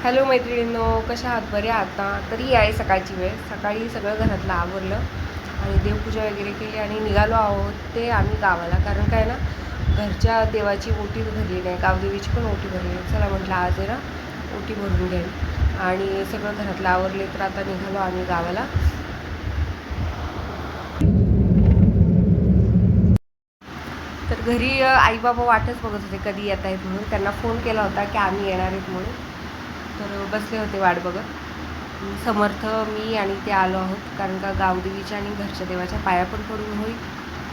Hello मैत्रिणींनो, कशा आहात? बरे आहात ना? तरी आहे सकाळची वेळ. सकाळी सगळं घरातलं आवरलं आणि देवपूजा वगैरे केली आणि निघालो आहोत ते आम्ही गावाला. कारण काय ना, घरच्या देवाची ओटी भरली नाही, गावदेवीची पण ओटी भरली नाही. चला म्हटलं आज आहे ना ओटी भरून घ्यावी आणि सगळं घरातलं आवरले, तर आता निघालो आम्ही गावाला. तर घरी आई बाबा वाटच बघत होते कधी येत आहेत म्हणून. त्यांना फोन केला होता की आम्ही येणार आहेत म्हणून. तर बसले होते वाट बघत. समर्थ, मी आणि ते आलो आहोत, कारण का गावदेवीच्या आणि घरच्या देवाच्या पाया पण पडून होईल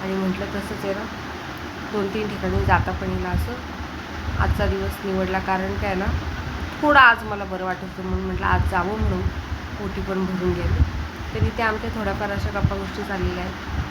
आणि म्हटलं तसंच आहे ना, 2-3 ठिकाणी जाता पण येईल असं आजचा दिवस निवडला. कारण काय ना, थोडं आज मला बरं वाटत होतं म्हणून म्हटलं आज जावं म्हणून ओटी पण भरून गेली. तरी त्या आमच्या थोड्याफार अशा गप्पा गोष्टी चाललेल्या आहेत.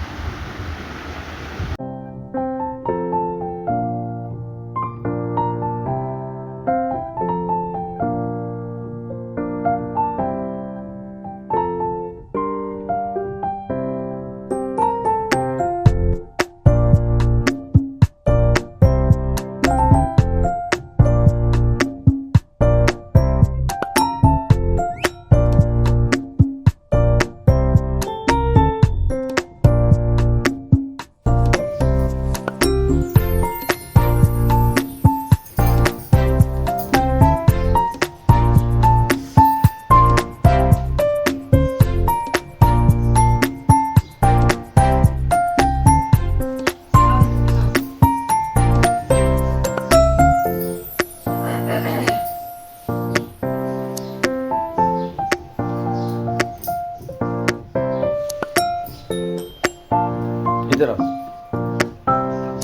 इधर आओ.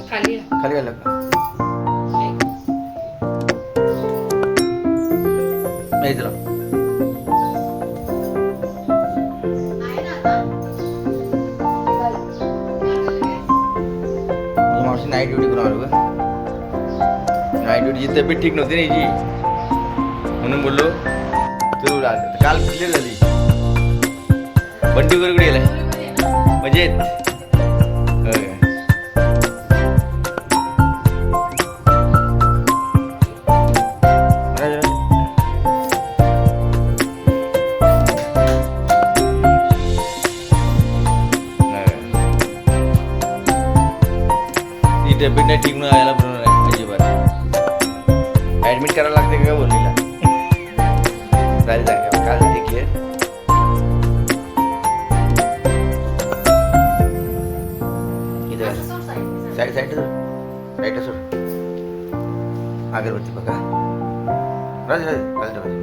खाली खाली आलं का? नाही इधर आओ. ही मावशी नाईट ड्युटी करून आलो का? नाईट ड्युटीची तब्येत ठीक नव्हती ना हिची, म्हणून बोललो तू काल क्लिअर झाली. बंटी वगैरे कुठे गेलाय? मजेत. तब्येत नाही ठीक म्हणून यायला बरोबर आहे अजिबात. ॲडमिट करायला लागते का बोललीला? झाली जागे काल ठीक आहे. साईड साईड साईड सोड. अगरबत्ती बघा. राज राज राज राज.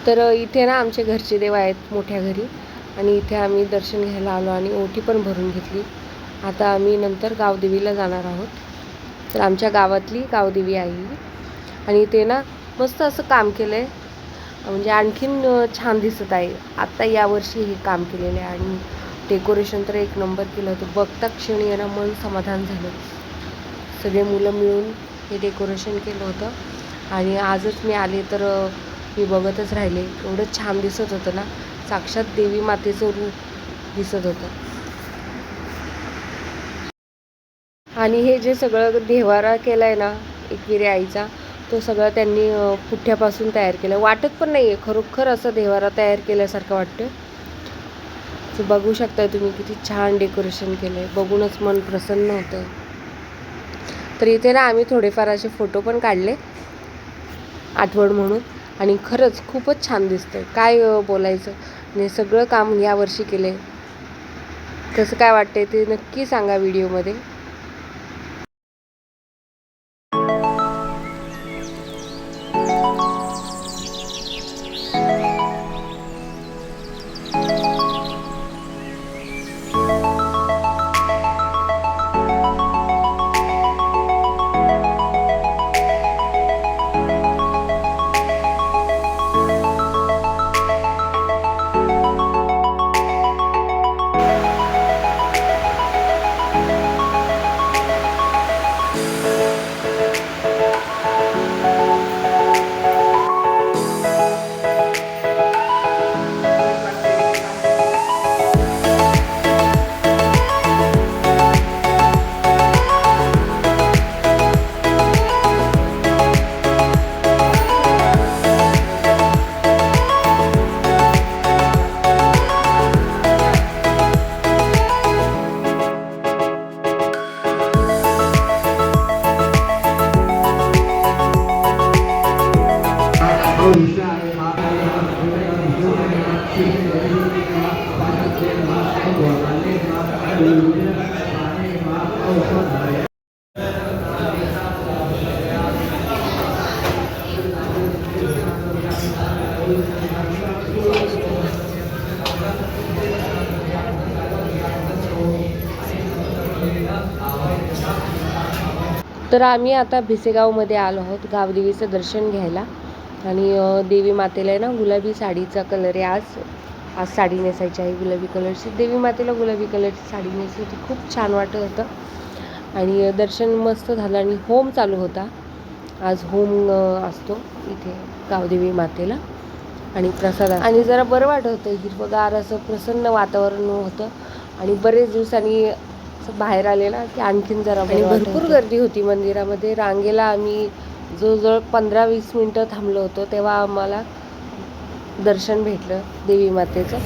तर इथे ना आमचे घरचे देव आहेत मोठ्या घरी आणि इथे आम्ही दर्शन घ्यायला आलो आणि ओटी पण भरून घेतली. आता आम्ही नंतर गावदेवीला जाणार आहोत. तर आमच्या गावातली गावदेवी आहे आणि इथे ना मस्त असं काम केलं आहे, म्हणजे आणखीन छान दिसत आहे. आत्ता यावर्षी हे काम केलेलं आहे आणि डेकोरेशन तर एक नंबर केलं होतं. बघता क्षणी आहे ना मन समाधान झालं. सगळे मुलं मिळून हे डेकोरेशन केलं होतं आणि आजच मी आले तर मी बघतच राहिले. एवढं छान दिसत होतं ना, साक्षात देवी मातेचं रूप दिसत होतं. आणि हे जे सगळं देव्हारा केला आहे ना एकविरे आईचा, तो सगळं त्यांनी पुठ्ठ्यापासून तयार केलं. वाटत पण नाही आहे, खरोखर असं देव्हारा तयार केल्यासारखं वाटतं. तर बघू शकता तुम्ही किती छान डेकोरेशन केलं आहे, बघूनच मन प्रसन्न होतं. तर इथे ना आम्ही थोडेफार असे फोटो पण काढले आठवण म्हणून आणि खरंच खूपच छान दिसतं आहे. काय बोलायचं. आणि सगळं काम यावर्षी केलं आहे. कसं काय वाटतंय ते नक्की सांगा व्हिडिओमध्ये. तर आम्ही आता भिसेगावमध्ये आलो आहोत गावदेवीचं दर्शन घ्यायला. आणि देवी मातेला आहे ना गुलाबी साडीचा कलर आहे. आज साडी नेसायची आहे गुलाबी कलरची. देवी मातेला गुलाबी कलरची साडी नेसली होती, खूप छान वाटत होतं. आणि दर्शन मस्त झालं. आणि होम चालू होता. आज होम असतो इथे गावदेवी मातेला. आणि प्रसाद आणि जरा बरं वाटत होतं, हिरवगार असं प्रसन्न वातावरण होतं. आणि बरेच दिवसांनी असं बाहेर आले ना की आणखीन जरा आणि भरपूर गर्दी होती मंदिरामध्ये. रांगेला आम्ही जवळजवळ 15-20 मिनटं थांबलो होतो, तेव्हा आम्हाला दर्शन भेटलं देवी मातेचं.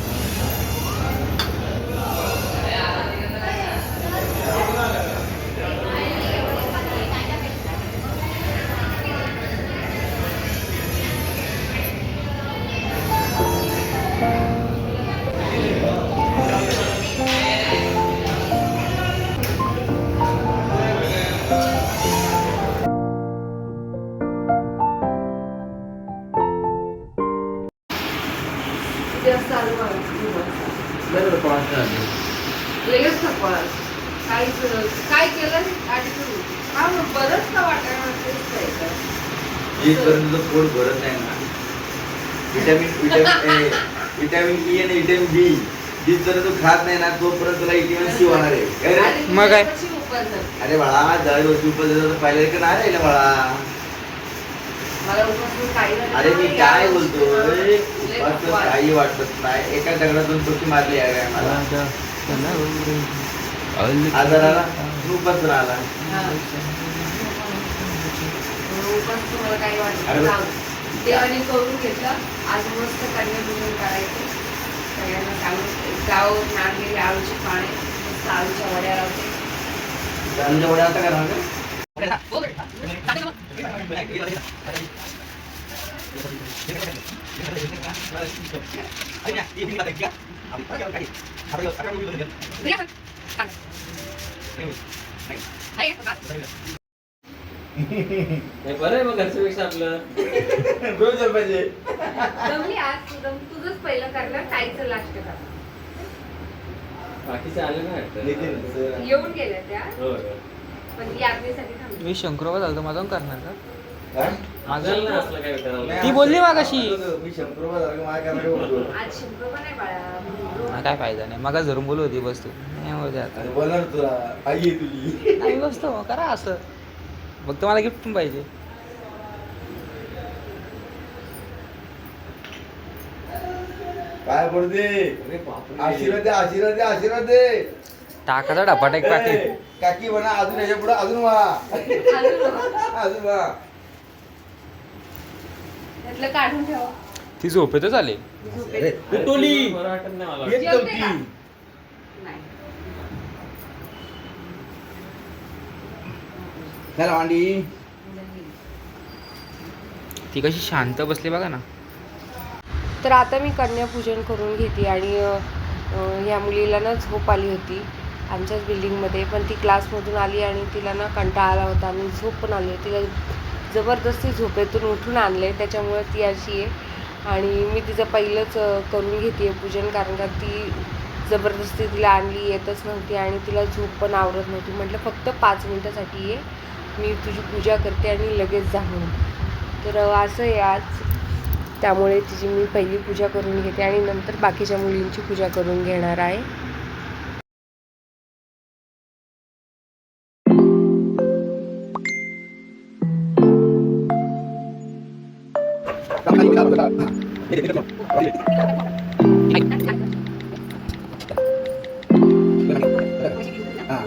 लगेच थकवास काय केलं बरंच का जिथपर्यंत तुझं पोट भरत नाही ना, विटॅमिन ई आणि विटॅमिन बी जिथपर्यंत तू खात नाही ना तोपर्यंत तुला विटॅमिन सी होणार आहे. मग काय? अरे बाळा दरवर्षी उपवास पाहिजे की नाही राहिलं बाळा. अरे मी काय बोलतोय, काही वाटत नाही. एका दगडातून पक्षी मारली आहे मला. आजाराला उपास राहिला. देवाने करून घेतलं. आज मस्त कन्यापूजन करायचं. सगळ्यांना सांगून गाव नागलेली आळूची पाने, मस्त आळूच्या वड्या लावते. आमच्या वड्या आता करा बरं आहे मग घरच्यापेक्षा आपलं पाहिजे. आज तुझंच पहिलं करणार, काहीच लास्ट कर. बाकीचे आले नाही येऊन गेल्या त्या, हो पण यात्रेसाठी थांबली. मी शंकरोबा झालं माझं करणार का? काय? माझं असलं काय विचारायला. ती बोलली मागाशी. मी शंकरोबा झालं की माझ्या कॅमेरा बोलतो. आज शंकरोबा नाही बाळा. काय फायदा नाही, मग धरून बोलू होती बस तू. नाही होऊ दे आता. अरे बोलणार तुला आई आहे तुझी. नाही बसतो मग करा असं. फक्त मला गिफ्ट पण पाहिजे. काय बोलते? अरे बापरे. आशीर्वाद दे, आशीर्वाद दे, आशीर्वाद दे. टाकाचा डपाट एक टाकी. ए, काकी म्हणा अजून याच्या पुढे अजून वा अजून वा. त्यातलं काढून ठेवा. ती झोपेतच आली. अरे, टोली. बरं वाटत नाही मला. येत नव्हती. नाही. चला वांडी. ती कशी शांत बसली बघा ना. तर आता मी कन्यापूजन करून घेते. आणि या मुलीला ना झोप आली होती आमच्याच बिल्डिंगमध्ये, पण ती क्लासमधून आली आणि तिला ना कंटाळा आला होता आणि झोप पण आली होती. तिला जबरदस्ती झोपेतून उठून आणले, त्याच्यामुळे ती अशी आहे. आणि मी तिचं पहिलंच करून घेते पूजन, कारण का ती जबरदस्ती तिला आणली, येतच नव्हती आणि तिला झोप पण आवडत नव्हती. म्हटलं फक्त 5 मिनटासाठी ये, मी तुझी पूजा करते आणि लगेच जा म्हणून. तर असं आहे आज. त्यामुळे तिची मी पहिली पूजा करून घेते आणि नंतर बाकीच्या मुलींची पूजा करून घेणार आहे. हा.